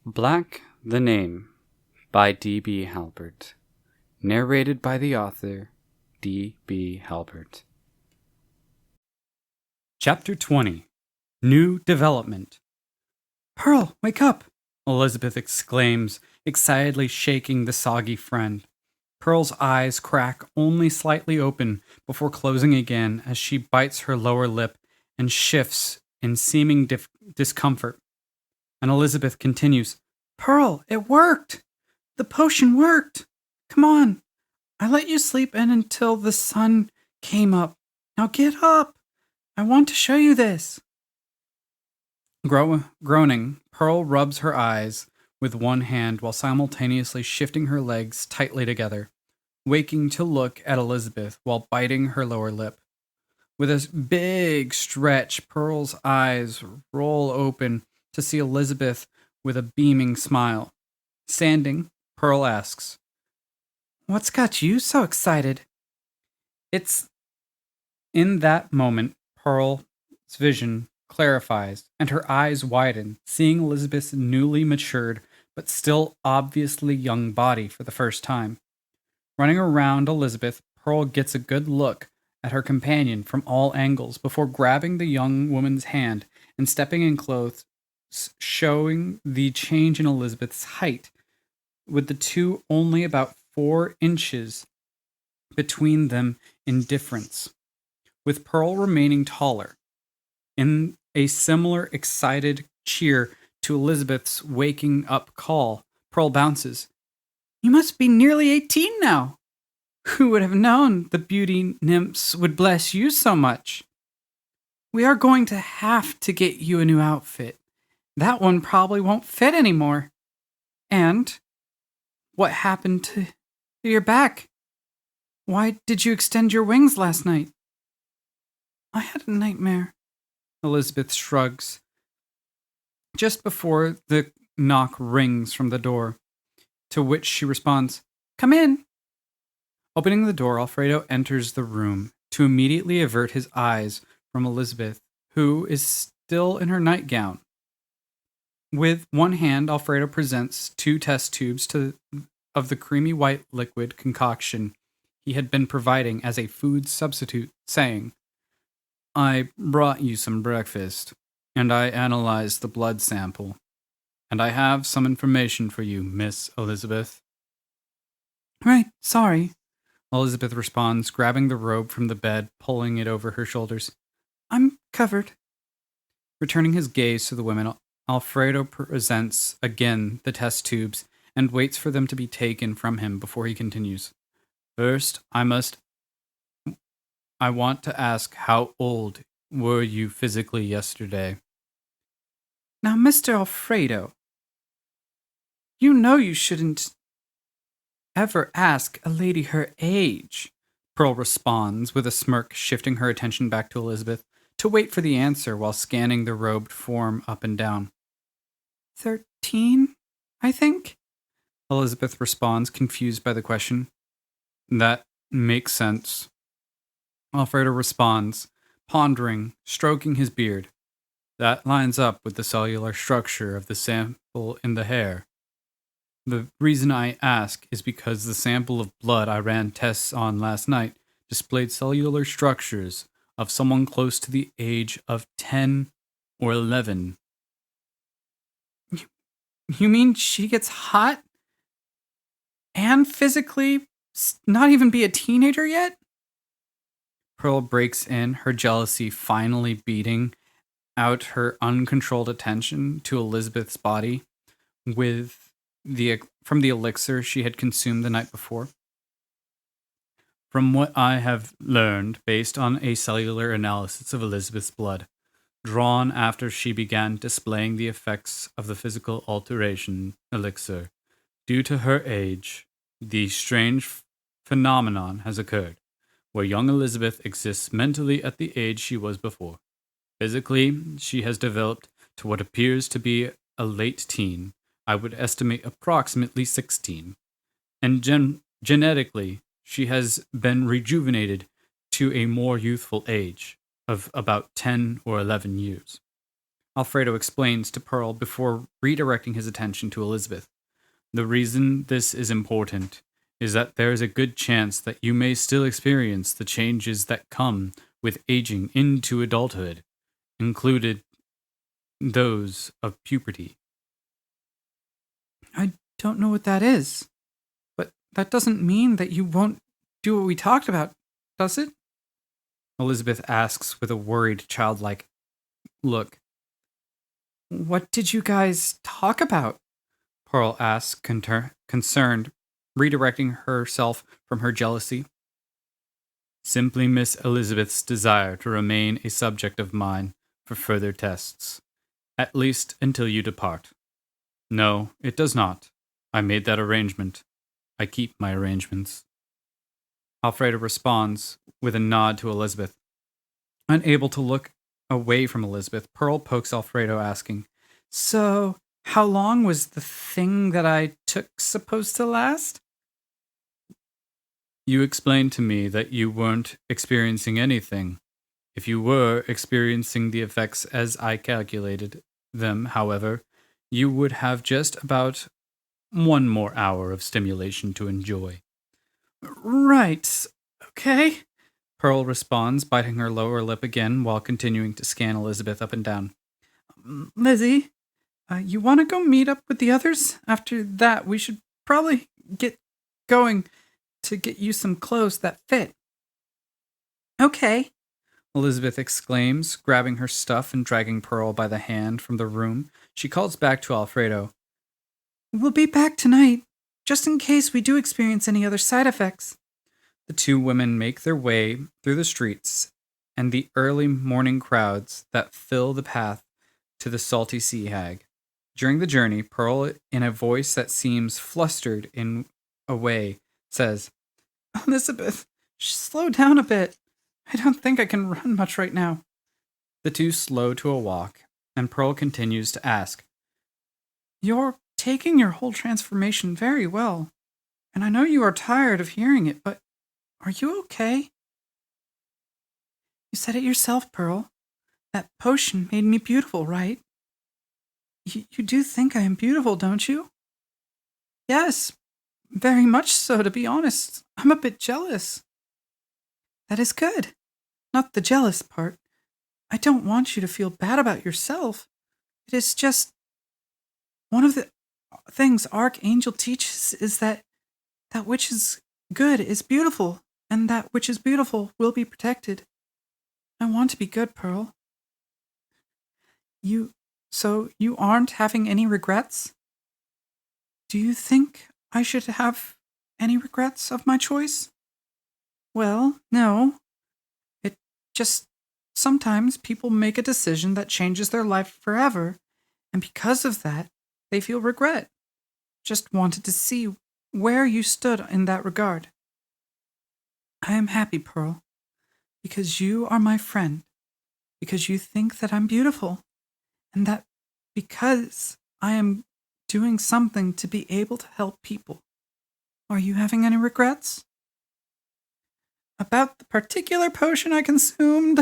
Black the Name by D.B. Halpert. Narrated by the author, D.B. Halpert. Chapter 20. New Development. "Pearl, wake up!" Elizabeth exclaims, excitedly shaking the soggy friend. Pearl's eyes crack only slightly open before closing again as she bites her lower lip and shifts in seeming discomfort. And Elizabeth continues, "Pearl, it worked! The potion worked! Come on! I let you sleep in until the sun came up. Now get up! I want to show you this!" Groaning, Pearl rubs her eyes with one hand while simultaneously shifting her legs tightly together, waking to look at Elizabeth while biting her lower lip. With a big stretch, Pearl's eyes roll open to see Elizabeth with a beaming smile. Standing, Pearl asks, "What's got you so excited?" It's in that moment Pearl's vision clarifies and her eyes widen, seeing Elizabeth's newly matured but still obviously young body for the first time. Running around Elizabeth, Pearl gets a good look at her companion from all angles before grabbing the young woman's hand and stepping in close, showing the change in Elizabeth's height, with the two only about 4 inches between them in difference, with Pearl remaining taller. In a similar excited cheer to Elizabeth's waking up call, Pearl bounces, "You must be nearly 18 now. Who would have known the beauty nymphs would bless you so much? We are going to have to get you a new outfit. That one probably won't fit anymore. And what happened to your back? Why did you extend your wings last night?" "I had a nightmare." Elizabeth shrugs. Just before the knock rings from the door, to which she responds, "Come in." Opening the door, Alfredo enters the room to immediately avert his eyes from Elizabeth, who is still in her nightgown. With one hand, Alfredo presents 2 test tubes of the creamy white liquid concoction he had been providing as a food substitute, saying, "I brought you some breakfast, and I analyzed the blood sample, and I have some information for you, Miss Elizabeth." "Right, sorry," Elizabeth responds, grabbing the robe from the bed, pulling it over her shoulders. "I'm covered." Returning his gaze to the women, Alfredo presents again the test tubes and waits for them to be taken from him before he continues. "First, I want to ask, how old were you physically yesterday?" "Now, Mr. Alfredo, you know you shouldn't ever ask a lady her age," Pearl responds with a smirk, shifting her attention back to Elizabeth to wait for the answer while scanning the robed form up and down. 13, I think?" Elizabeth responds, confused by the question. "That makes sense." Alfredo responds, pondering, stroking his beard. "That lines up with the cellular structure of the sample in the hair. The reason I ask is because the sample of blood I ran tests on last night displayed cellular structures of someone close to the age of 10 or 11. You mean she gets hot and physically not even be a teenager yet?" Pearl breaks in, her jealousy finally beating out her uncontrolled attention to Elizabeth's body from the elixir she had consumed the night before. "From what I have learned based on a cellular analysis of Elizabeth's blood, drawn after she began displaying the effects of the physical alteration elixir, due to her age, the strange phenomenon has occurred, where young Elizabeth exists mentally at the age she was before. Physically, she has developed to what appears to be a late teen, I would estimate approximately 16, and genetically, she has been rejuvenated to a more youthful age of about 10 or 11 years. Alfredo explains to Pearl before redirecting his attention to Elizabeth. The reason this is important is that there is a good chance that you may still experience the changes that come with aging into adulthood, included those of puberty. I don't know what that is, but that doesn't mean that you won't do what we talked about, does it? Elizabeth asks with a worried, childlike look. What did you guys talk about? Pearl asks, concerned, redirecting herself from her jealousy. Simply Miss Elizabeth's desire to remain a subject of mine for further tests, at least until you depart. No, it does not. I made that arrangement. I keep my arrangements. Alfredo responds with a nod to Elizabeth. Unable to look away from Elizabeth, Pearl pokes Alfredo, asking, So, how long was the thing that I took supposed to last? You explained to me that you weren't experiencing anything. If you were experiencing the effects as I calculated them, however, you would have just about 1 more hour of stimulation to enjoy. Right. Okay. Pearl responds, biting her lower lip again while continuing to scan Elizabeth up and down. Lizzie, you want to go meet up with the others? After that, we should probably get going to get you some clothes that fit. Okay, Elizabeth exclaims, grabbing her stuff and dragging Pearl by the hand from the room. She calls back to Alfredo. We'll be back tonight, just in case we do experience any other side effects. The two women make their way through the streets and the early morning crowds that fill the path to the Salty Sea Hag. During the journey, Pearl, in a voice that seems flustered in a way, says, Elizabeth, slow down a bit. I don't think I can run much right now. The two slow to a walk, and Pearl continues to ask, You're taking your whole transformation very well, and I know you are tired of hearing it, but are you okay? You said it yourself, Pearl. That potion made me beautiful, right? You do think I am beautiful, don't you? Yes, very much so, to be honest. I'm a bit jealous. That is good. Not the jealous part. I don't want you to feel bad about yourself. It is just one of the things Archangel teaches is that which is good is beautiful, and that which is beautiful will be protected. I want to be good, Pearl. So you aren't having any regrets? Do you think I should have any regrets of my choice? Well, no. It just sometimes people make a decision that changes their life forever, and because of that, they feel regret. Just wanted to see where you stood in that regard. I am happy, Pearl, because you are my friend, because you think that I'm beautiful, and that because I am doing something to be able to help people. Are you having any regrets? About the particular potion I consumed?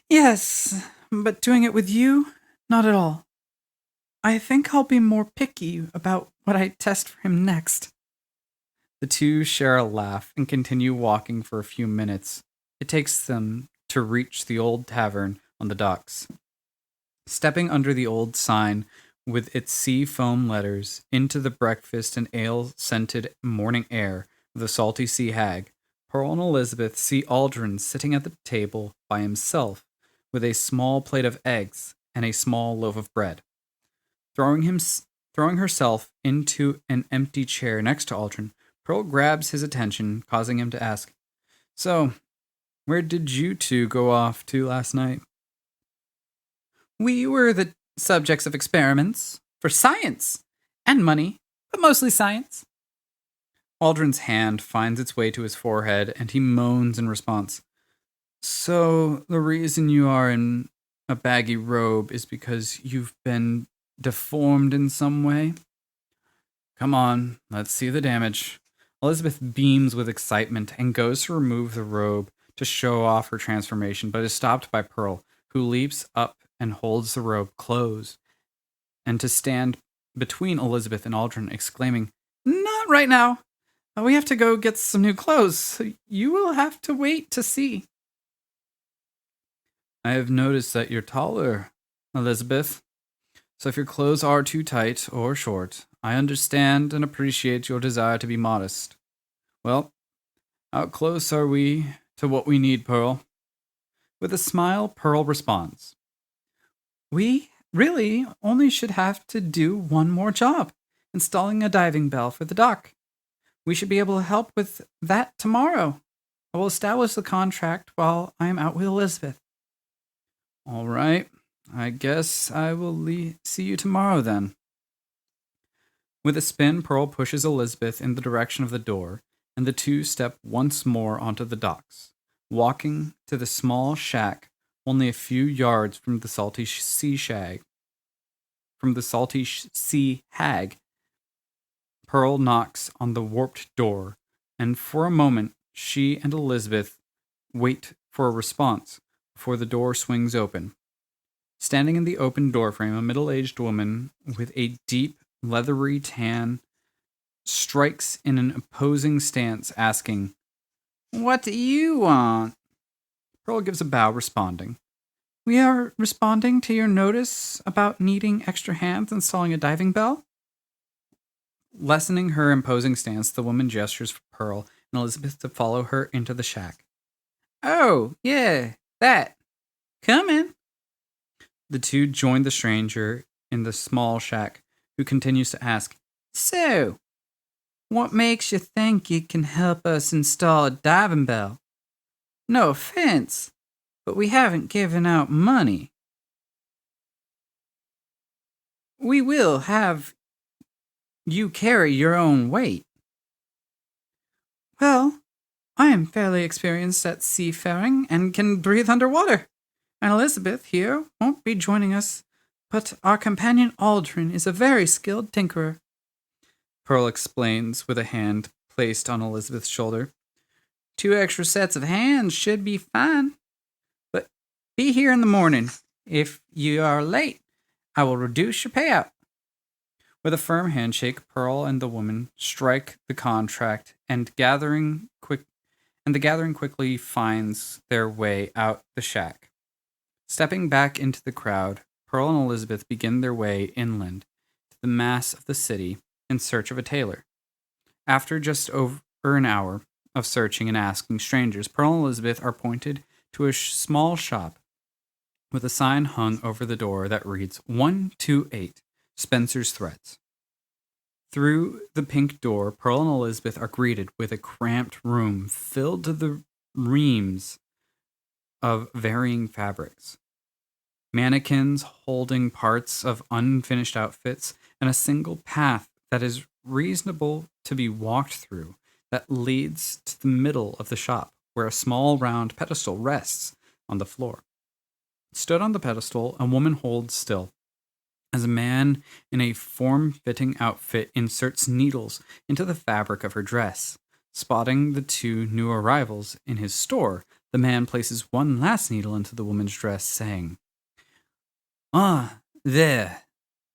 Yes, but doing it with you? Not at all. I think I'll be more picky about what I test for him next. The two share a laugh and continue walking for a few minutes. It takes them to reach the old tavern on the docks. Stepping under the old sign with its sea foam letters into the breakfast and ale-scented morning air of the Salty Sea Hag, Pearl and Elizabeth see Aldrin sitting at the table by himself with a small plate of eggs and a small loaf of bread. Throwing herself into an empty chair next to Aldrin, Pearl grabs his attention, causing him to ask, So, where did you two go off to last night? We were the subjects of experiments for science and money, but mostly science. Aldrin's hand finds its way to his forehead, and he moans in response. So, the reason you are in a baggy robe is because you've been deformed in some way? Come on, let's see the damage. Elizabeth beams with excitement and goes to remove the robe to show off her transformation, but is stopped by Pearl, who leaps up and holds the robe closed, and to stand between Elizabeth and Aldrin, exclaiming, "Not right now! We have to go get some new clothes. So you will have to wait to see." "I have noticed that you're taller, Elizabeth. So if your clothes are too tight or short, I understand and appreciate your desire to be modest. Well, how close are we to what we need, Pearl?" With a smile, Pearl responds, "We really only should have to do one more job, installing a diving bell for the dock. We should be able to help with that tomorrow. I will establish the contract while I am out with Elizabeth." "All right. I guess I will see you tomorrow then." With a spin, Pearl pushes Elizabeth in the direction of the door, and the two step once more onto the docks, walking to the small shack only a few yards from the salty sea shag. From the salty sea hag, Pearl knocks on the warped door, and for a moment she and Elizabeth wait for a response before the door swings open. Standing in the open doorframe, a middle-aged woman with a deep, leathery tan strikes in an opposing stance, asking, "What do you want?" Pearl gives a bow, responding, "We are responding to your notice about needing extra hands installing a diving bell." Lessening her imposing stance, the woman gestures for Pearl and Elizabeth to follow her into the shack. "Oh, yeah, that. Come in." The two join the stranger in the small shack, who continues to ask, "So, what makes you think you can help us install a diving bell? No offense, but we haven't given out money. We will have you carry your own weight." "Well, I am fairly experienced at seafaring and can breathe underwater. And Elizabeth here won't be joining us, but our companion Aldrin is a very skilled tinkerer," Pearl explains with a hand placed on Elizabeth's shoulder. "2 extra sets of hands should be fine. But be here in the morning. If you are late, I will reduce your payout." With a firm handshake, Pearl and the woman strike the contract, and the gathering quickly finds their way out the shack. Stepping back into the crowd, Pearl and Elizabeth begin their way inland to the mass of the city in search of a tailor. After just over an hour of searching and asking strangers, Pearl and Elizabeth are pointed to a small shop with a sign hung over the door that reads 128 Spencer's Threads. Through the pink door, Pearl and Elizabeth are greeted with a cramped room filled to the reams of varying fabrics. Mannequins holding parts of unfinished outfits, and a single path that is reasonable to be walked through that leads to the middle of the shop, where a small round pedestal rests on the floor. Stood on the pedestal, a woman holds still, as a man in a form-fitting outfit inserts needles into the fabric of her dress. Spotting the two new arrivals in his store, the man places one last needle into the woman's dress, saying, "Ah, there.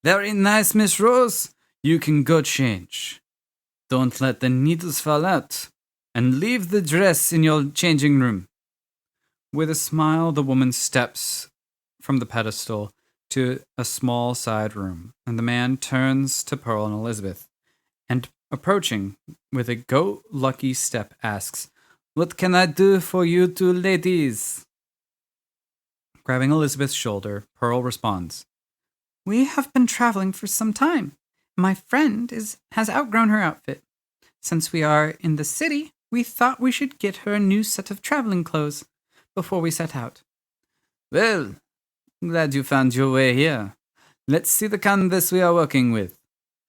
Very nice, Miss Rose. You can go change. Don't let the needles fall out, and leave the dress in your changing room." With a smile, the woman steps from the pedestal to a small side room, and the man turns to Pearl and Elizabeth, and approaching with a go-lucky step asks, "What can I do for you two ladies?" Grabbing Elizabeth's shoulder, Pearl responds, "We have been traveling for some time. My friend has outgrown her outfit. Since we are in the city, we thought we should get her a new set of traveling clothes before we set out." "Well, glad you found your way here. Let's see the canvas we are working with,"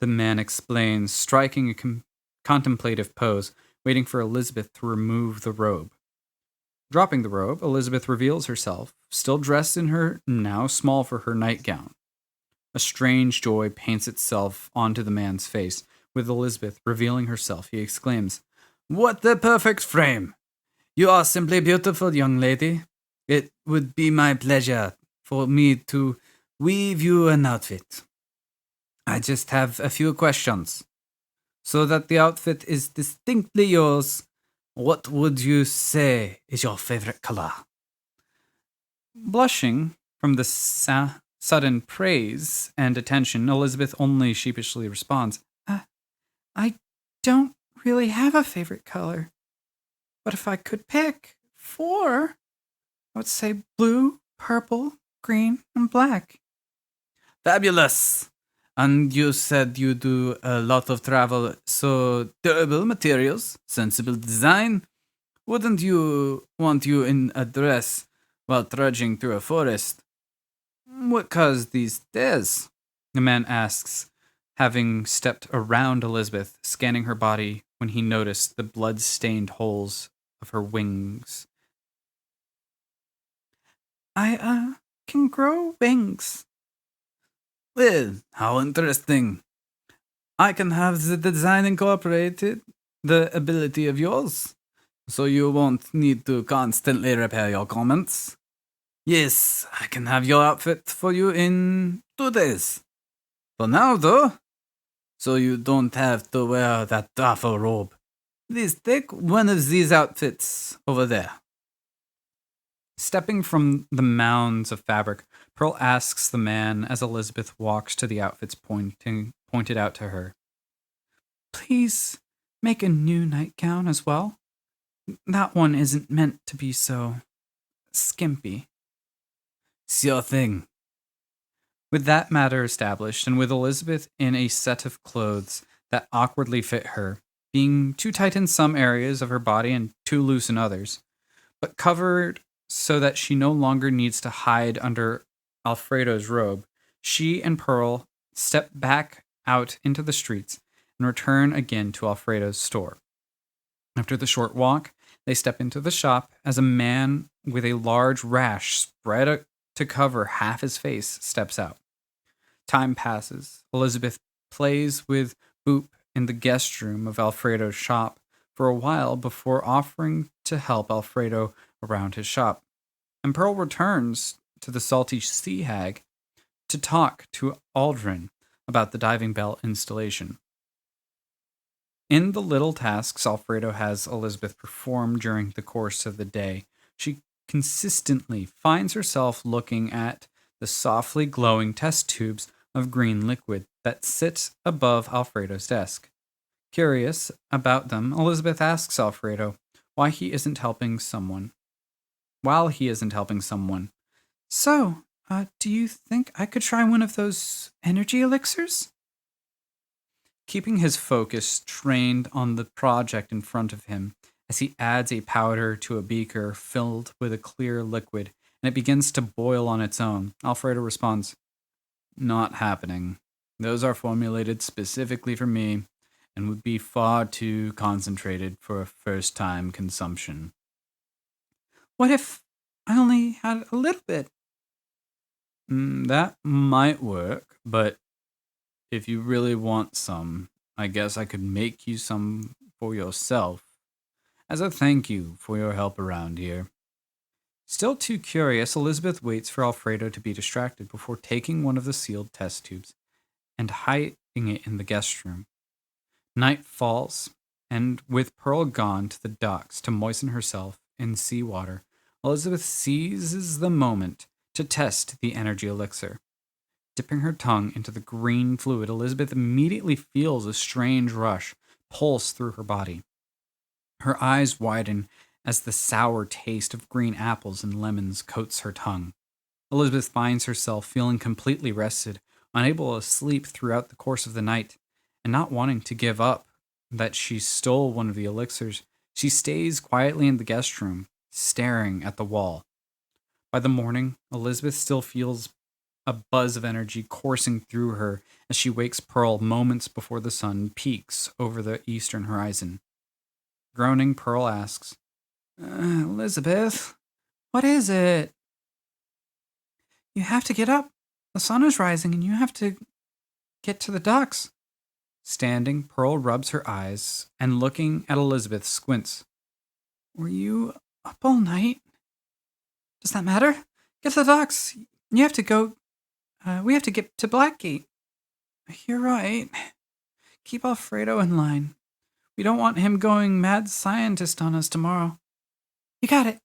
the man explains, striking a contemplative pose, waiting for Elizabeth to remove the robe. Dropping the robe, Elizabeth reveals herself, still dressed in her now small for her nightgown. A strange joy paints itself onto the man's face. With Elizabeth revealing herself, he exclaims, "What the perfect frame! You are simply beautiful, young lady. It would be my pleasure for me to weave you an outfit. I just have a few questions. So that the outfit is distinctly yours, what would you say is your favorite color? Blushing from the sudden praise and attention, Elizabeth only sheepishly responds, I don't really have a favorite color. But if I could pick 4, I would say blue, purple, green, and black. Fabulous! And you said you do a lot of travel, so durable materials, sensible design. Wouldn't you want you in a dress while trudging through a forest? What caused these tears? The man asks, having stepped around Elizabeth, scanning her body when he noticed the blood-stained holes of her wings. I can grow wings. Well, how interesting. I can have the design incorporated, the ability of yours, so you won't need to constantly repair your garments. Yes, I can have your outfit for you in 2 days. For now, though, so you don't have to wear that awful robe. Please take one of these outfits over there. Stepping from the mounds of fabric, Pearl asks the man as Elizabeth walks to the outfits pointed out to her. Please make a new nightgown as well. That one isn't meant to be so skimpy. Sure thing. With that matter established, and with Elizabeth in a set of clothes that awkwardly fit her, being too tight in some areas of her body and too loose in others, but covered so that she no longer needs to hide under Alfredo's robe, she and Pearl step back out into the streets and return again to Alfredo's store. After the short walk, they step into the shop as a man with a large rash spread to cover half his face steps out. Time passes. Elizabeth plays with Boop in the guest room of Alfredo's shop for a while before offering to help Alfredo around his shop. And Pearl returns to the Salty Sea Hag to talk to Aldrin about the diving bell installation. In the little tasks Alfredo has Elizabeth perform during the course of the day, she consistently finds herself looking at the softly glowing test tubes of green liquid that sit above Alfredo's desk. Curious about them, Elizabeth asks Alfredo why he isn't helping someone. So, do you think I could try one of those energy elixirs? Keeping his focus trained on the project in front of him, as he adds a powder to a beaker filled with a clear liquid, and it begins to boil on its own, Alfredo responds, Not happening. Those are formulated specifically for me and would be far too concentrated for a first-time consumption. What if I only had a little bit? That might work, but if you really want some, I guess I could make you some for yourself as a thank you for your help around here. Still too curious, Elizabeth waits for Alfredo to be distracted before taking one of the sealed test tubes and hiding it in the guest room. Night falls, and with Pearl gone to the docks to moisten herself in seawater, Elizabeth seizes the moment to test the energy elixir. Dipping her tongue into the green fluid, Elizabeth immediately feels a strange rush pulse through her body. Her eyes widen as the sour taste of green apples and lemons coats her tongue. Elizabeth finds herself feeling completely rested, unable to sleep throughout the course of the night, and not wanting to give up that she stole one of the elixirs. She stays quietly in the guest room, staring at the wall. By the morning, Elizabeth still feels a buzz of energy coursing through her as she wakes Pearl moments before the sun peaks over the eastern horizon. Groaning, Pearl asks, Elizabeth, what is it? You have to get up. The sun is rising and you have to get to the docks. Standing, Pearl rubs her eyes and looking at Elizabeth squints. Were you up all night? Does that matter? Get to the docks. You have to go. We have to get to Blackgate. You're right. Keep Alfredo in line. We don't want him going mad scientist on us tomorrow. You got it.